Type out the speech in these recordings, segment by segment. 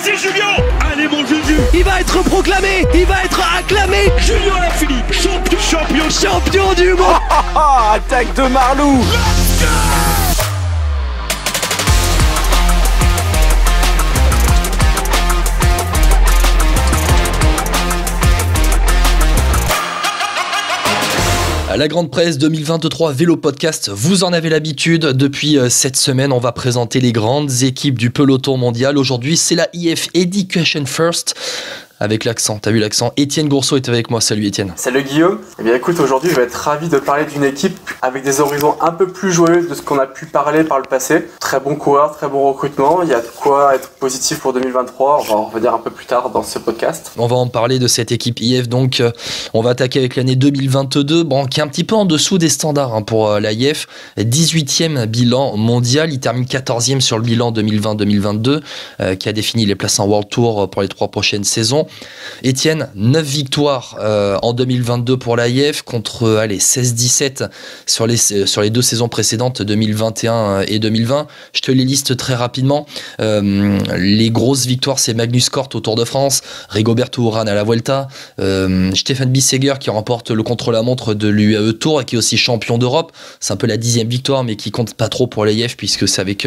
c'est Julien. Allez mon Juju. Il va être proclamé, il va être acclamé. Julien Alaphilippe, champion du monde. Attaque de Marlou. La Grande Presse 2023 Vélo Podcast, vous en avez l'habitude. Depuis cette semaine, on va présenter les grandes équipes du peloton mondial. Aujourd'hui, c'est la IF Education First. Avec l'accent, t'as vu l'accent? Étienne Gourceau est avec moi, salut Étienne. Salut Guillaume. Eh bien écoute, aujourd'hui je vais être ravi de parler d'une équipe avec des horizons un peu plus joyeux de ce qu'on a pu parler par le passé. Très bon coureur, très bon recrutement, il y a de quoi être positif pour 2023, on va en revenir un peu plus tard dans ce podcast. On va en parler de cette équipe IF, donc on va attaquer avec l'année 2022, bon, qui est un petit peu en dessous des standards pour la IF. 18e bilan mondial, il termine 14e sur le bilan 2020-2022, qui a défini les places en World Tour pour les 3 prochaines saisons. Étienne, 9 victoires en 2022 pour l'AIF contre 16-17 sur les 2 saisons précédentes, 2021 et 2020. Je te les liste très rapidement. Les grosses victoires, c'est Magnus Cort au Tour de France, Rigoberto Urán à la Vuelta, Stefan Bissegger qui remporte le contre-la-montre de l'UAE Tour et qui est aussi champion d'Europe. C'est un peu la 10e victoire, mais qui compte pas trop pour l'AIF puisque c'est avec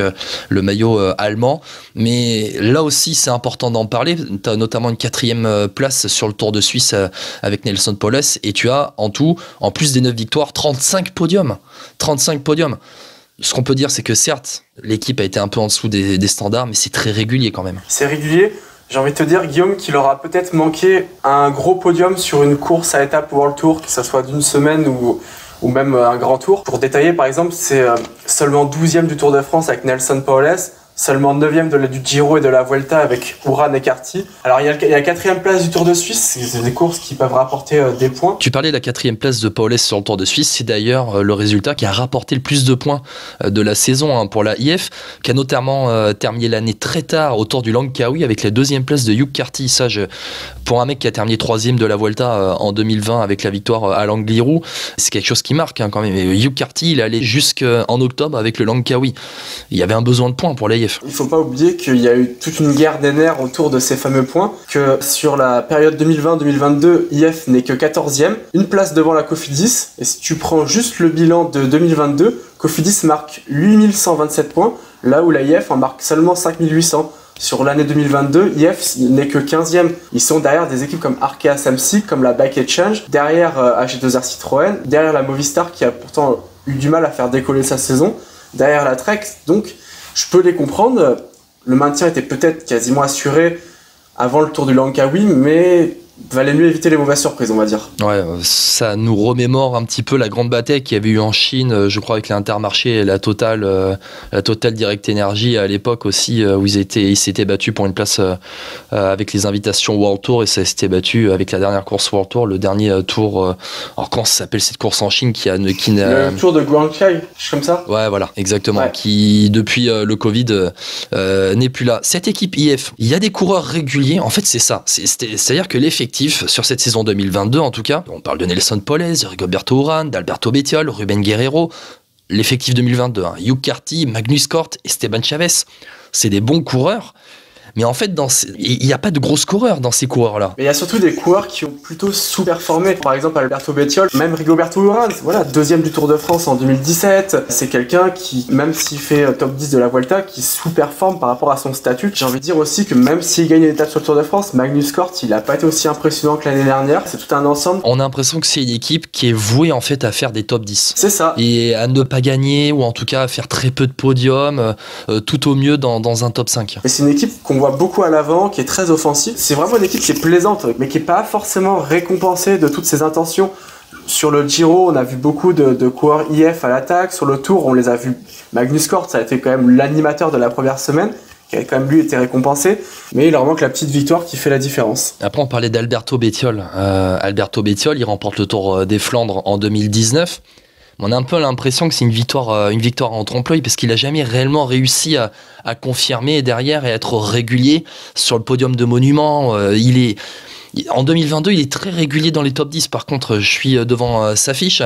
le maillot allemand. Mais là aussi, c'est important d'en parler. Tu as notamment une 4e place sur le Tour de Suisse avec Nelson Poles, et tu as en tout, en plus des 9 victoires, 35 podiums. Ce qu'on peut dire, c'est que certes, l'équipe a été un peu en dessous des standards, mais c'est très régulier quand même. C'est régulier. J'ai envie de te dire, Guillaume, qu'il aura peut-être manqué un gros podium sur une course à étapes World Tour, que ce soit d'une semaine ou même un grand tour. Pour détailler, par exemple, c'est seulement 12e du Tour de France avec Nelson Poles, seulement 9e du Giro et de la Vuelta avec Urán et Carty. Alors il y a la 4e place du Tour de Suisse, c'est des courses qui peuvent rapporter des points. Tu parlais de la 4e place de Paules sur le Tour de Suisse, c'est d'ailleurs le résultat qui a rapporté le plus de points de la saison pour la IF, qui a notamment terminé l'année très tard au Tour du Langkawi avec la 2e place de Hugh Carty. Ça, pour un mec qui a terminé 3e de la Vuelta en 2020 avec la victoire à Langlirou, c'est quelque chose qui marque quand même. Et Hugh Carty, il est allé jusqu'en octobre avec le Langkawi. Il y avait un besoin de points pour la IF. Il ne faut pas oublier qu'il y a eu toute une guerre des nerfs autour de ces fameux points, que sur la période 2020-2022, IF n'est que 14e, une place devant la Cofidis, et si tu prends juste le bilan de 2022, Cofidis marque 8127 points, là où la IF en marque seulement 5800. Sur l'année 2022, IF n'est que 15e. Ils sont derrière des équipes comme Arkea Samsic, comme la Bike Exchange, derrière AG2R Citroën, derrière la Movistar qui a pourtant eu du mal à faire décoller sa saison, derrière la Trek, donc je peux les comprendre, le maintien était peut-être quasiment assuré avant le Tour du Langkawi, mais valait mieux éviter les mauvaises surprises, on va dire. Ouais, ça nous remémore un petit peu la grande bataille qu'il y avait eu en Chine, je crois avec l'Intermarché et la Total Direct Energy à l'époque aussi, où ils s'étaient battus pour une place avec les invitations World Tour, et ça s'était battu avec la dernière course World Tour, le dernier tour. Alors comment ça s'appelle cette course en Chine le tour de Guangzhou, comme ça. Ouais, voilà, exactement. Ouais. Qui depuis le Covid n'est plus là. Cette équipe IF, il y a des coureurs réguliers. En fait, c'est ça. C'est-à-dire que l'effectif sur cette saison 2022, en tout cas, on parle de Nelson Poles, Rigoberto Urán, d'Alberto Bettiol, Ruben Guerrero. L'effectif 2022, Hugh Carty, Magnus Cort, Esteban Chavez, c'est des bons coureurs. Mais en fait, il n'y a pas de gros coureurs dans ces coureurs-là. Mais il y a surtout des coureurs qui ont plutôt sous-performé. Par exemple, Alberto Bettiol, même Rigoberto Urán, voilà, 2e du Tour de France en 2017. C'est quelqu'un qui, même s'il fait top 10 de la Vuelta, qui sous-performe par rapport à son statut. J'ai envie de dire aussi que même s'il gagne une étape sur le Tour de France, Magnus Cort, il n'a pas été aussi impressionnant que l'année dernière. C'est tout un ensemble. On a l'impression que c'est une équipe qui est vouée en fait à faire des top 10. C'est ça. Et à ne pas gagner, ou en tout cas à faire très peu de podiums, tout au mieux dans un top 5. Et c'est une équipe qu'on voit beaucoup à l'avant, qui est très offensive. C'est vraiment une équipe qui est plaisante, mais qui n'est pas forcément récompensée de toutes ses intentions. Sur le Giro, on a vu beaucoup de coureurs IF à l'attaque. Sur le Tour, on les a vus. Magnus Cort, ça a été quand même l'animateur de la première semaine, qui a quand même lui été récompensé, mais il leur manque la petite victoire qui fait la différence. Après, on parlait d'Alberto Bettiol. Alberto Bettiol, il remporte le Tour des Flandres en 2019. On a un peu l'impression que c'est une victoire en trompe-l'œil, parce qu'il n'a jamais réellement réussi à confirmer derrière et à être régulier sur le podium de monument. En 2022, il est très régulier dans les top 10. Par contre, je suis devant sa fiche.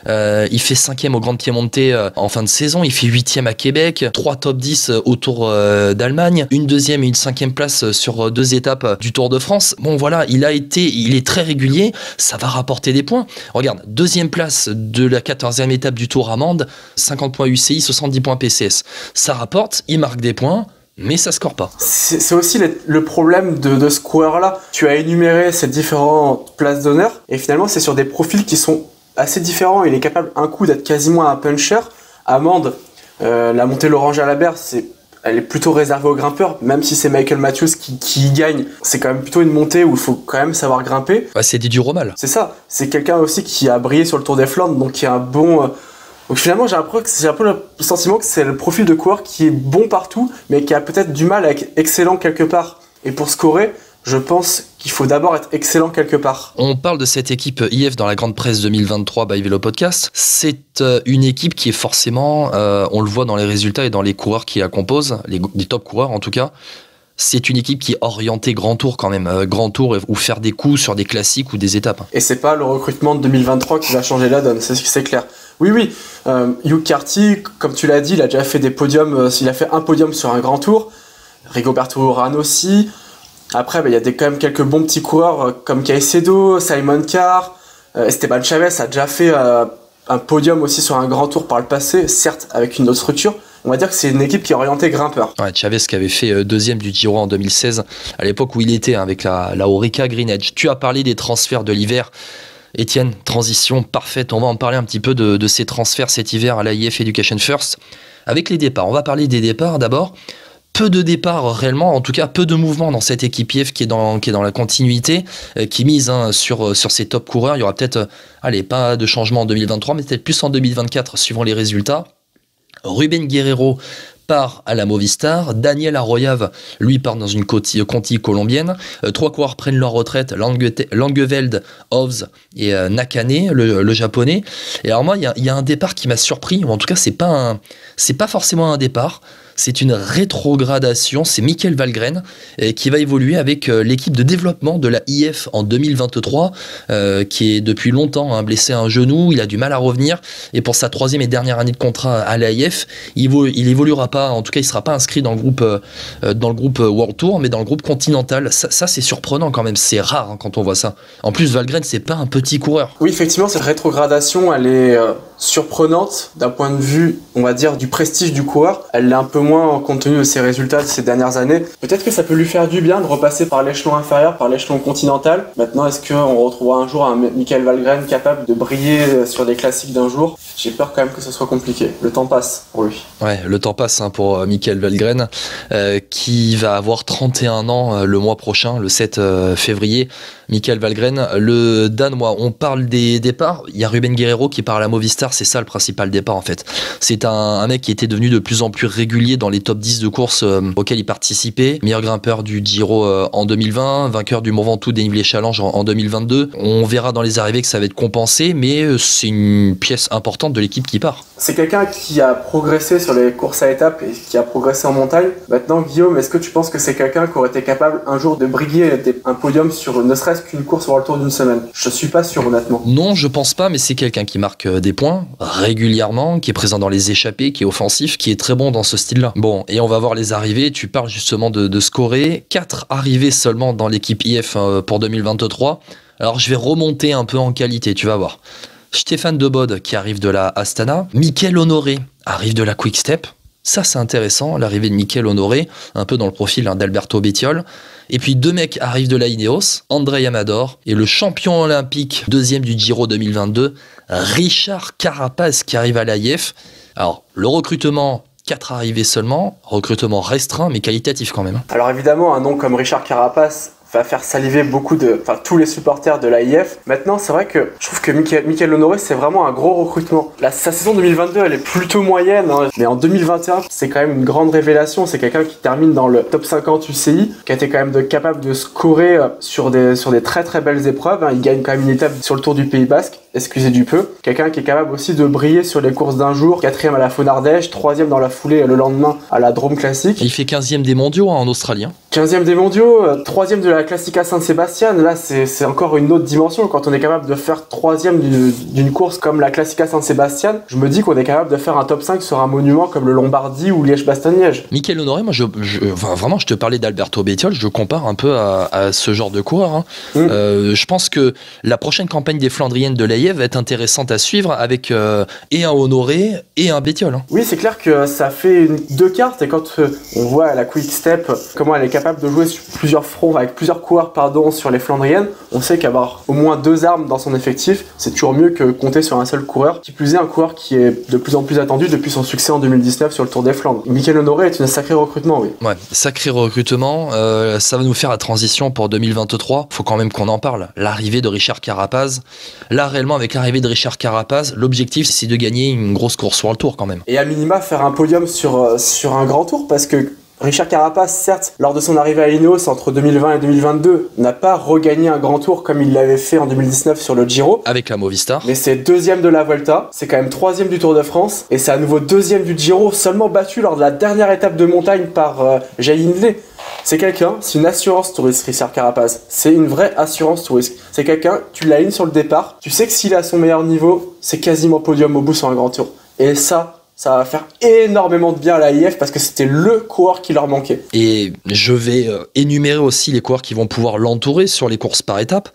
Il fait 5e au Grand Piemonte en fin de saison. Il fait 8e à Québec. 3 top 10 au Tour d'Allemagne. Une 2e et une 5e place sur 2 étapes du Tour de France. Bon, voilà, il est très régulier. Ça va rapporter des points. Regarde, 2e place de la 14e étape du Tour Amande. 50 points UCI, 70 points PCS. Ça rapporte, il marque des points. Mais ça score pas. C'est aussi le problème de ce coureur-là. Tu as énuméré ces différentes places d'honneur, et finalement, c'est sur des profils qui sont assez différents. Il est capable, un coup, d'être quasiment un puncher. Amande, la montée Laurent-Jalabert, elle est plutôt réservée aux grimpeurs, même si c'est Michael Matthews qui gagne. C'est quand même plutôt une montée où il faut quand même savoir grimper. Ouais, c'est Didier Romal. C'est ça. C'est quelqu'un aussi qui a brillé sur le Tour des Flandres, donc qui a un bon... Donc finalement, j'ai un peu le sentiment que c'est le profil de coureur qui est bon partout, mais qui a peut-être du mal à être excellent quelque part. Et pour scorer, je pense qu'il faut d'abord être excellent quelque part. On parle de cette équipe IF dans la Grande Presse 2023 by Vélo Podcast. C'est une équipe qui est forcément, on le voit dans les résultats et dans les coureurs qui la composent, les top coureurs en tout cas, c'est une équipe qui est orientée grand tour quand même, grand tour ou faire des coups sur des classiques ou des étapes. Et c'est pas le recrutement de 2023 qui va changer la donne, c'est clair. Oui, Hugh Carty, comme tu l'as dit, il a déjà fait des podiums, il a fait un podium sur un grand tour. Rigoberto Urán aussi. Après, il y a quand même quelques bons petits coureurs comme Caicedo, Simon Carr, Esteban Chavez a déjà fait un podium aussi sur un grand tour par le passé, certes avec une autre structure. On va dire que c'est une équipe qui est orientée grimpeur. Ouais, Chavez qui avait fait 2e du Giro en 2016, à l'époque où il était avec la Orica Green Edge. Tu as parlé des transferts de l'hiver. Étienne, transition parfaite. On va en parler un petit peu de ces transferts cet hiver à l'AIF Education First. Avec les départs, on va parler des départs d'abord. Peu de départs réellement, en tout cas peu de mouvements dans cette équipe IF qui est dans la continuité, qui mise sur ses top coureurs. Il y aura peut-être, pas de changement en 2023, mais peut-être plus en 2024 suivant les résultats. Ruben Guerrero part à la Movistar, Daniel Arroyave, lui, part dans une Conti colombienne. 3 coureurs prennent leur retraite, Langeveld, Ovs et Nakane, le japonais. Et alors moi, il y a un départ qui m'a surpris, ou en tout cas, c'est pas forcément un départ. C'est une rétrogradation, c'est Michael Valgren qui va évoluer avec l'équipe de développement de la IF en 2023, qui est depuis longtemps blessé à un genou, il a du mal à revenir, et pour sa 3e et dernière année de contrat à l'AIF, il évoluera pas, en tout cas il sera pas inscrit dans le groupe World Tour, mais dans le groupe continental. Ça c'est surprenant quand même, c'est rare quand on voit ça. En plus Valgren c'est pas un petit coureur. Oui, effectivement, cette rétrogradation elle est surprenante d'un point de vue, on va dire, du prestige du coureur. Elle l'est un peu moins compte tenu de ses résultats de ces dernières années. Peut-être que ça peut lui faire du bien de repasser par l'échelon inférieur, par l'échelon continental. Maintenant, est-ce qu'on retrouvera un jour un Michael Valgren capable de briller sur des classiques d'un jour? J'ai peur quand même que ce soit compliqué. Le temps passe pour lui. Ouais, le temps passe pour Michael Valgren, qui va avoir 31 ans le mois prochain, le 7 février. Michael Valgren, le Danois. On parle des départs. Il y a Ruben Guerrero qui part à la Movistar. C'est ça le principal départ en fait. C'est un mec qui était devenu de plus en plus régulier dans les top 10 de courses auxquels il participait. Meilleur grimpeur du Giro en 2020, vainqueur du Mont Ventoux Dénivelé Challenge en 2022. On verra dans les arrivées que ça va être compensé, mais c'est une pièce importante de l'équipe qui part. C'est quelqu'un qui a progressé sur les courses à étapes et qui a progressé en montagne. Maintenant, Guillaume, est-ce que tu penses que c'est quelqu'un qui aurait été capable un jour de briguer un podium sur ne serait-ce qu'une course sur le tour d'une semaine? Je suis pas sûr, honnêtement. Non, je pense pas, mais c'est quelqu'un qui marque des points régulièrement, qui est présent dans les échappées, qui est offensif, qui est très bon dans ce style-là. Bon, et on va voir les arrivées. Tu parles justement de scorer. 4 arrivées seulement dans l'équipe IF pour 2023. Alors, je vais remonter un peu en qualité, tu vas voir. Stéphane Debode qui arrive de la Astana. Mickaël Honoré arrive de la Quick Step. Ça, c'est intéressant, l'arrivée de Mickaël Honoré, un peu dans le profil d'Alberto Bettiol. Et puis 2 mecs arrivent de la Ineos, André Amador et le champion olympique 2e du Giro 2022, Richard Carapaz qui arrive à l'AIF. Alors, le recrutement, 4 arrivées seulement, recrutement restreint mais qualitatif quand même. Alors évidemment, un nom comme Richard Carapaz va faire saliver tous les supporters de l'AIF. Maintenant, c'est vrai que je trouve que Mickaël Honoré, c'est vraiment un gros recrutement. Sa saison 2022, elle est plutôt moyenne, mais en 2021, c'est quand même une grande révélation. C'est quelqu'un qui termine dans le top 50 UCI, qui a été quand même capable de scorer sur des très très belles épreuves. Il gagne quand même une étape sur le Tour du Pays Basque. excusez du peu. Quelqu'un qui est capable aussi de briller sur les courses d'un jour, 4e à la Faune Ardèche, 3e dans la foulée le lendemain à la Drôme Classique. Il fait 15e des mondiaux en Australie. 15e des mondiaux, 3e de la Classica San-Sébastien. Là, c'est encore une autre dimension. Quand on est capable de faire 3e d'une course comme la Classica San-Sébastien, je me dis qu'on est capable de faire un top 5 sur un monument comme le Lombardie ou Liège-Bastogne-Liège. Mickaël Honoré, moi, vraiment, je te parlais d'Alberto Bettiol, je compare un peu à ce genre de coureur. Je pense que la prochaine campagne des Flandriennes de l'AIF va être intéressante à suivre avec et un Honoré et un Bettiol. Oui, c'est clair que ça fait deux cartes, et quand on voit à la Quick Step comment elle est capable de jouer sur plusieurs fronts, avec plusieurs coureurs sur les Flandriennes, on sait qu'avoir au moins 2 armes dans son effectif, c'est toujours mieux que compter sur un seul coureur. Qui plus est, un coureur qui est de plus en plus attendu depuis son succès en 2019 sur le Tour des Flandres. Mickaël Honoré est un sacré recrutement, oui. Ouais, sacré recrutement. Ça va nous faire la transition pour 2023. Faut quand même qu'on en parle. L'arrivée de Richard Carapaz. Là, réellement, avec l'arrivée de Richard Carapaz, l'objectif, c'est de gagner une grosse course sur le Tour quand même. Et à minima, faire un podium sur un grand Tour, parce que Richard Carapaz, certes, lors de son arrivée à Ineos entre 2020 et 2022, n'a pas regagné un grand Tour comme il l'avait fait en 2019 sur le Giro. Avec la Movistar. Mais c'est 2e de la Vuelta, c'est quand même 3e du Tour de France, et c'est à nouveau 2e du Giro, seulement battu lors de la dernière étape de montagne par Jay Hindley. C'est quelqu'un, c'est une assurance touriste, Richard Carapaz. C'est une vraie assurance touriste. C'est quelqu'un, tu l'alignes sur le départ, tu sais que s'il est à son meilleur niveau, c'est quasiment podium au bout sur un grand Tour. Et ça va faire énormément de bien à l'AIF parce que c'était le coureur qui leur manquait. Et je vais énumérer aussi les coureurs qui vont pouvoir l'entourer sur les courses par étapes.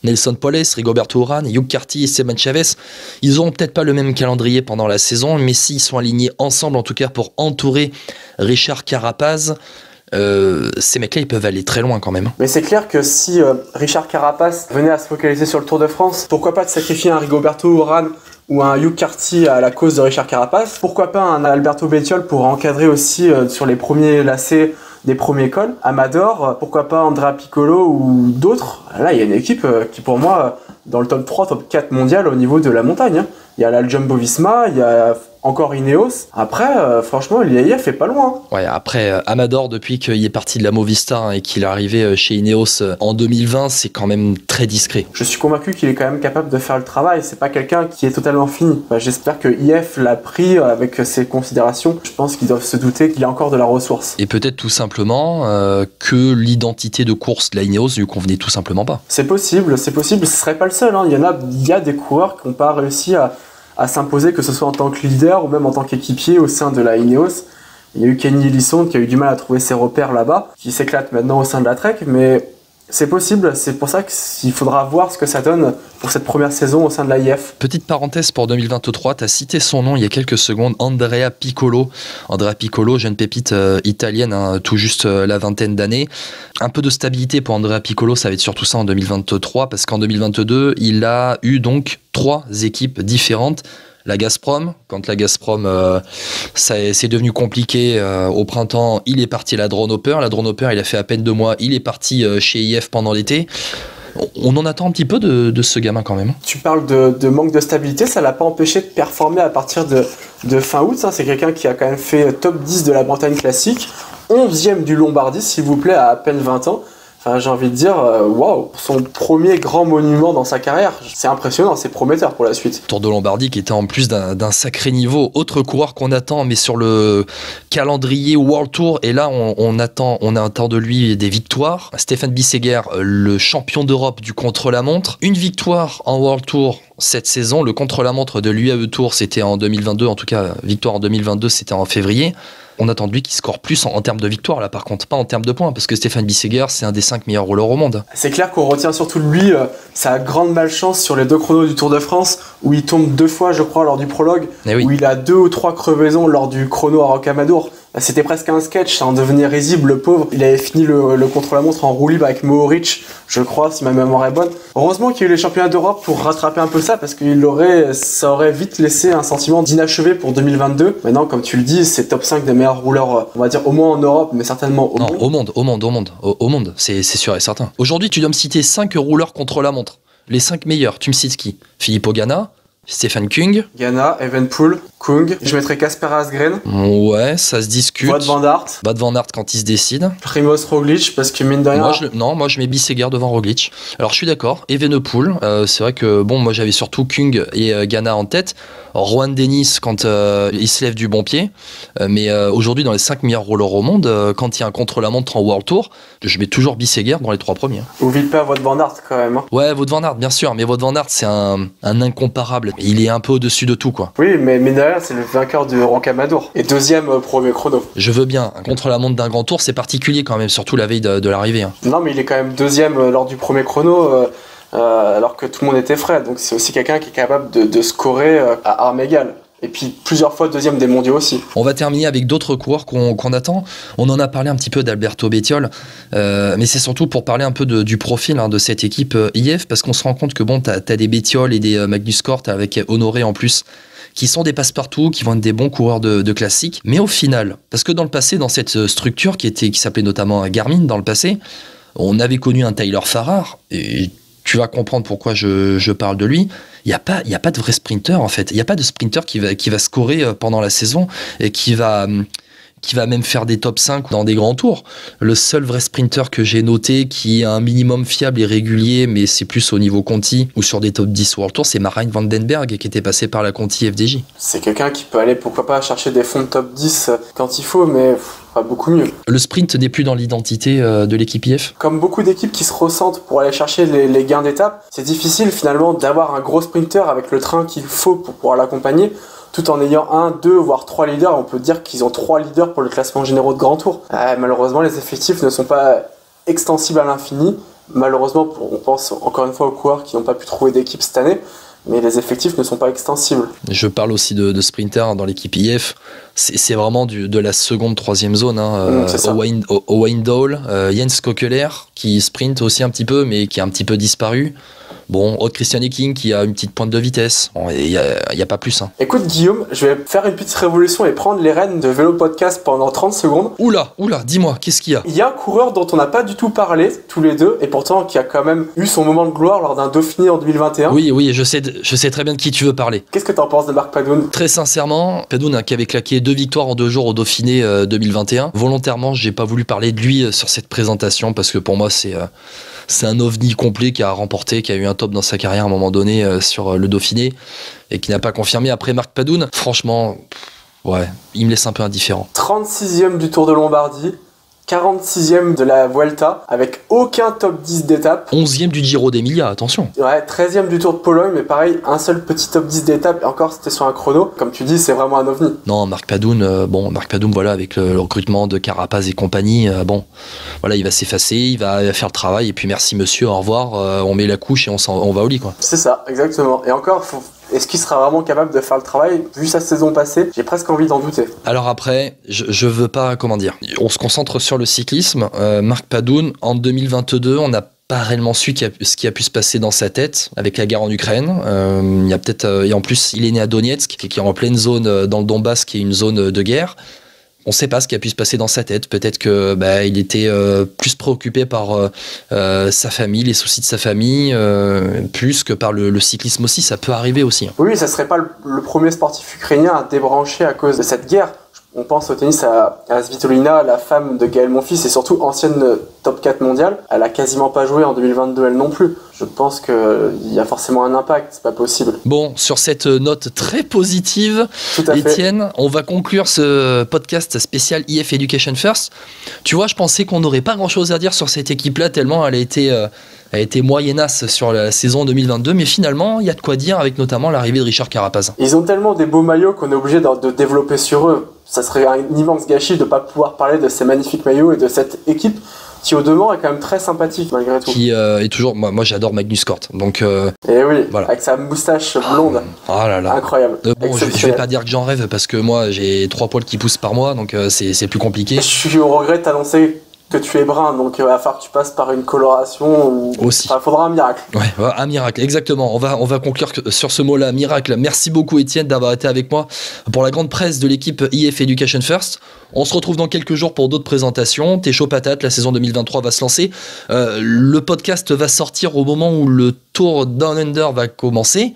Nelson Poles, Rigoberto Urán, Hugh Carty, Esteban Chavez. Ils n'auront peut-être pas le même calendrier pendant la saison, mais s'ils sont alignés ensemble, en tout cas pour entourer Richard Carapaz, ces mecs-là, ils peuvent aller très loin quand même. Mais c'est clair que si Richard Carapaz venait à se focaliser sur le Tour de France, pourquoi pas de sacrifier un Rigoberto Urán ou un Hugh Carty à la cause de Richard Carapaz? Pourquoi pas un Alberto Bettiol pour encadrer aussi sur les premiers lacets des premiers cols? Amador, pourquoi pas Andrea Piccolo ou d'autres? Là, il y a une équipe qui pour moi, dans le top 3, top 4 mondial au niveau de la montagne. Il y a la Jumbo-Visma, il y a encore Ineos. Après, franchement, l'IAIF est pas loin. Ouais, après, Amador, depuis qu'il est parti de la Movistar et qu'il est arrivé chez Ineos en 2020, c'est quand même très discret. Je suis convaincu qu'il est quand même capable de faire le travail. C'est pas quelqu'un qui est totalement fini. J'espère que IF l'a pris avec ses considérations. Je pense qu'ils doivent se douter qu'il a encore de la ressource. Et peut-être tout simplement que l'identité de course de la Ineos lui convenait tout simplement pas. C'est possible. Ce serait pas le seul. Il y a des coureurs qui n'ont pas réussi à s'imposer, que ce soit en tant que leader ou même en tant qu'équipier au sein de la Ineos. Il y a eu Kenny Elissonde qui a eu du mal à trouver ses repères là-bas, qui s'éclate maintenant au sein de la Trek, mais c'est possible, c'est pour ça qu'il faudra voir ce que ça donne pour cette première saison au sein de l'AIF. Petite parenthèse pour 2023, tu as cité son nom il y a quelques secondes, Andrea Piccolo. Andrea Piccolo, jeune pépite italienne, tout juste la vingtaine d'années. Un peu de stabilité pour Andrea Piccolo, ça va être surtout ça en 2023, parce qu'en 2022, il a eu donc 3 équipes différentes. La Gazprom, quand la Gazprom c'est devenu compliqué au printemps, il est parti à la Drone Hopper. La Drone Hopper, il a fait à peine 2 mois, il est parti chez IF pendant l'été. On en attend un petit peu de ce gamin quand même. Tu parles de manque de stabilité, ça l'a pas empêché de performer à partir de fin août. C'est quelqu'un qui a quand même fait top 10 de la Bretagne classique, 11e du Lombardie, s'il vous plaît, à peine 20 ans. Enfin, j'ai envie de dire, waouh, son premier grand monument dans sa carrière, c'est impressionnant, c'est prometteur pour la suite. Tour de Lombardie qui était en plus d'un sacré niveau. Autre coureur qu'on attend, mais sur le calendrier World Tour, et là on attend de lui des victoires. Stefan Bissegger, le champion d'Europe du contre-la-montre. Une victoire en World Tour cette saison. Le contre-la-montre de l'UAE Tour, c'était en 2022, en tout cas, victoire en 2022, c'était en février. On attend de lui qu'il score plus en termes de victoire, là par contre, pas en termes de points, parce que Stefan Bissegger, c'est un des 5 meilleurs rouleurs au monde. C'est clair qu'on retient surtout de lui sa grande malchance sur les 2 chronos du Tour de France, où il tombe 2 fois, je crois, lors du prologue, oui. Où il a 2 ou 3 crevaisons lors du chrono à Rocamadour. C'était presque un sketch, ça en devenait risible, le pauvre. Il avait fini le contre-la-montre en roue libre avec Mohoric, je crois, si ma mémoire est bonne. Heureusement qu'il y a eu les championnats d'Europe pour rattraper un peu ça, parce que ça aurait vite laissé un sentiment d'inachevé pour 2022. Maintenant, comme tu le dis, c'est top 5 des meilleurs rouleurs, on va dire au moins en Europe, mais certainement au monde. Au monde, c'est sûr et certain. Aujourd'hui, tu dois me citer 5 rouleurs contre la montre. Les 5 meilleurs, tu me cites qui? Filippo Ganna, Stephen Kung. Ghana, Evenepoel, Kung. Je mettrais Kasper Asgreen. Ouais, ça se discute. Wout van Aert. Wout van Aert quand il se décide. Primoz Roglic, parce que mine de rien... Moi je mets Bisseguer devant Roglic. Alors je suis d'accord, Evenepoel, c'est vrai que bon, moi j'avais surtout Kung et Ghana en tête. Rohan Dennis quand il se lève du bon pied. Mais aujourd'hui dans les 5 meilleurs rollers au monde, quand il y a un contre-la-montre en World Tour, je mets toujours Bisseguer dans les 3 premiers. Oublie pas Wout van Aert quand même. Hein. Ouais, Wout van Aert bien sûr, mais Wout van Aert c'est un incomparable. Il est un peu au-dessus de tout quoi. Oui, mais mine de rien, c'est le vainqueur du Rocamadour. Et deuxième premier chrono. Je veux bien, un contre-la-montre d'un grand tour c'est particulier quand même, surtout la veille de l'arrivée. Hein. Non mais il est quand même deuxième lors du premier chrono. Alors que tout le monde était frais, donc c'est aussi quelqu'un qui est capable de scorer à armes égales. Et puis plusieurs fois deuxième des mondiaux aussi. On va terminer avec d'autres coureurs qu'on attend. On en a parlé un petit peu d'Alberto Bettiol, mais c'est surtout pour parler un peu du profil de cette équipe IF, parce qu'on se rend compte que bon, t'as des Bettiol et des Magnus Cort avec Honoré en plus, qui sont des passe-partout, qui vont être des bons coureurs de classique. Mais au final, parce que dans le passé, dans cette structure qui s'appelait notamment Garmin dans le passé, on avait connu un Tyler Farrar, et tu vas comprendre pourquoi je parle de lui. Il n'y a pas de vrai sprinter en fait. Il n'y a pas de sprinter qui va scorer pendant la saison et qui va même faire des top 5 dans des grands tours. Le seul vrai sprinter que j'ai noté qui est un minimum fiable et régulier, mais c'est plus au niveau Conti ou sur des top 10 World Tour, c'est Marijn van den Berg qui était passé par la Conti FDJ. C'est quelqu'un qui peut aller, pourquoi pas, chercher des fonds de top 10 quand il faut, mais pas beaucoup mieux. Le sprint n'est plus dans l'identité de l'équipe IF. Comme beaucoup d'équipes qui se ressentent pour aller chercher les gains d'étape, c'est difficile finalement d'avoir un gros sprinter avec le train qu'il faut pour pouvoir l'accompagner, tout en ayant 1, 2, voire 3 leaders. On peut dire qu'ils ont 3 leaders pour le classement généraux de Grand Tour. Malheureusement, les effectifs ne sont pas extensibles à l'infini. Malheureusement, on pense encore une fois aux coureurs qui n'ont pas pu trouver d'équipe cette année, mais les effectifs ne sont pas extensibles. Je parle aussi de sprinters dans l'équipe IF. C'est vraiment de la seconde, troisième zone. Owain Dole, Jens Kokeler, qui sprint aussi un petit peu, mais qui a un petit peu disparu. Bon, Christian King qui a une petite pointe de vitesse. Il n'y a pas plus. Hein. Écoute Guillaume, je vais faire une petite révolution et prendre les rênes de Vélo Podcast pendant 30 secondes. Oula, dis-moi, qu'est-ce qu'il y a ? Il y a un coureur dont on n'a pas du tout parlé, tous les deux, et pourtant qui a quand même eu son moment de gloire lors d'un Dauphiné en 2021. Oui, je sais très bien de qui tu veux parler. Qu'est-ce que t'en penses de Marc Padoun ? Très sincèrement, Padoun qui avait claqué 2 victoires en 2 jours au Dauphiné 2021. Volontairement, j'ai pas voulu parler de lui sur cette présentation parce que pour moi c'est un ovni complet qui a eu un top dans sa carrière à un moment donné sur le Dauphiné et qui n'a pas confirmé. Après Marc Padoun, franchement, ouais, il me laisse un peu indifférent. 36e du Tour de Lombardie, 46e de la Vuelta, avec aucun top 10 d'étape. 11e du Giro d'Emilia, attention. Ouais, 13e du Tour de Pologne, mais pareil, un seul petit top 10 d'étape, et encore c'était sur un chrono. Comme tu dis, c'est vraiment un ovni. Non, Marc Padoun, voilà, avec le recrutement de Carapaz et compagnie, voilà, il va s'effacer, il va faire le travail, et puis merci monsieur, au revoir, on met la couche et on va au lit, quoi. C'est ça, exactement. Et encore, est-ce qu'il sera vraiment capable de faire le travail ? Vu sa saison passée, j'ai presque envie d'en douter. Alors après, je veux pas, comment dire, on se concentre sur le cyclisme. Marc Padoun, en 2022, on n'a pas réellement su ce qui a pu se passer dans sa tête avec la guerre en Ukraine. Il y a peut-être, et en plus, il est né à Donetsk, qui est en pleine zone dans le Donbass, qui est une zone de guerre. On ne sait pas ce qui a pu se passer dans sa tête. Peut-être que il était plus préoccupé par sa famille, les soucis de sa famille, plus que par le cyclisme aussi. Ça peut arriver aussi. Oui, ça serait pas le premier sportif ukrainien à débrancher à cause de cette guerre. On pense au tennis à Svitolina, la femme de Gaël Monfils, et surtout ancienne top 4 mondiale. Elle a quasiment pas joué en 2022, elle non plus. Je pense qu'il y a forcément un impact, c'est pas possible. Bon, sur cette note très positive, Étienne, on va conclure ce podcast spécial IF Education First. Tu vois, je pensais qu'on n'aurait pas grand-chose à dire sur cette équipe-là, tellement elle a été moyennasse sur la saison 2022, mais finalement, il y a de quoi dire avec notamment l'arrivée de Richard Carapaz. Ils ont tellement des beaux maillots qu'on est obligé de développer sur eux. Ça serait un immense gâchis de ne pas pouvoir parler de ces magnifiques maillots et de cette équipe qui au demeurant est quand même très sympathique malgré tout. Qui est toujours, moi j'adore Magnus Cort, donc et oui, voilà. Avec sa moustache blonde, incroyable. Je vais pas dire que j'en rêve parce que moi j'ai 3 poils qui poussent par mois, donc c'est plus compliqué. Je suis au regret de t'annoncer que tu es brun, donc il va falloir que tu passes par une coloration ou aussi. Enfin, faudra un miracle. Ouais, un miracle, exactement. On va conclure sur ce mot-là, miracle. Merci beaucoup Étienne d'avoir été avec moi pour la grande presse de l'équipe IF Education First. On se retrouve dans quelques jours pour d'autres présentations. T'es chaud patate, la saison 2023 va se lancer. Le podcast va sortir au moment où le Tour Down Under va commencer.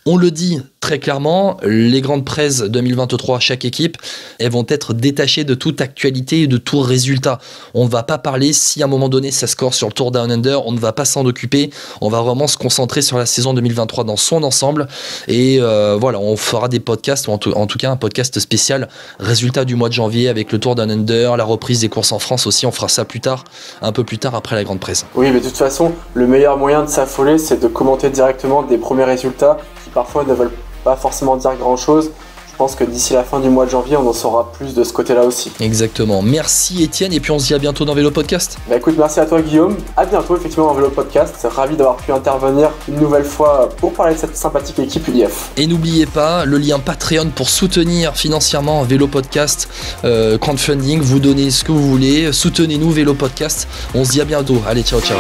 On le dit très clairement, les grandes presses 2023, chaque équipe, elles vont être détachées de toute actualité et de tout résultat. On ne va pas parler si à un moment donné ça score sur le Tour Down Under, on ne va pas s'en occuper, on va vraiment se concentrer sur la saison 2023 dans son ensemble et voilà, on fera des podcasts, ou en tout cas un podcast spécial résultat du mois de janvier avec le Tour Down Under, la reprise des courses en France aussi, on fera ça plus tard, un peu plus tard après la grande presse. Oui, mais de toute façon, le meilleur moyen de s'affoler, c'est de commenter directement des premiers résultats qui parfois ne veulent pas forcément dire grand chose. Je pense que d'ici la fin du mois de janvier, on en saura plus de ce côté-là aussi. Exactement. Merci Étienne, et puis on se dit à bientôt dans Vélo Podcast. Bah écoute, merci à toi Guillaume. À bientôt effectivement dans Vélo Podcast. Ravi d'avoir pu intervenir une nouvelle fois pour parler de cette sympathique équipe IF. Et n'oubliez pas le lien Patreon pour soutenir financièrement Vélo Podcast, crowdfunding. Vous donnez ce que vous voulez, soutenez-nous Vélo Podcast. On se dit à bientôt. Allez, ciao ciao.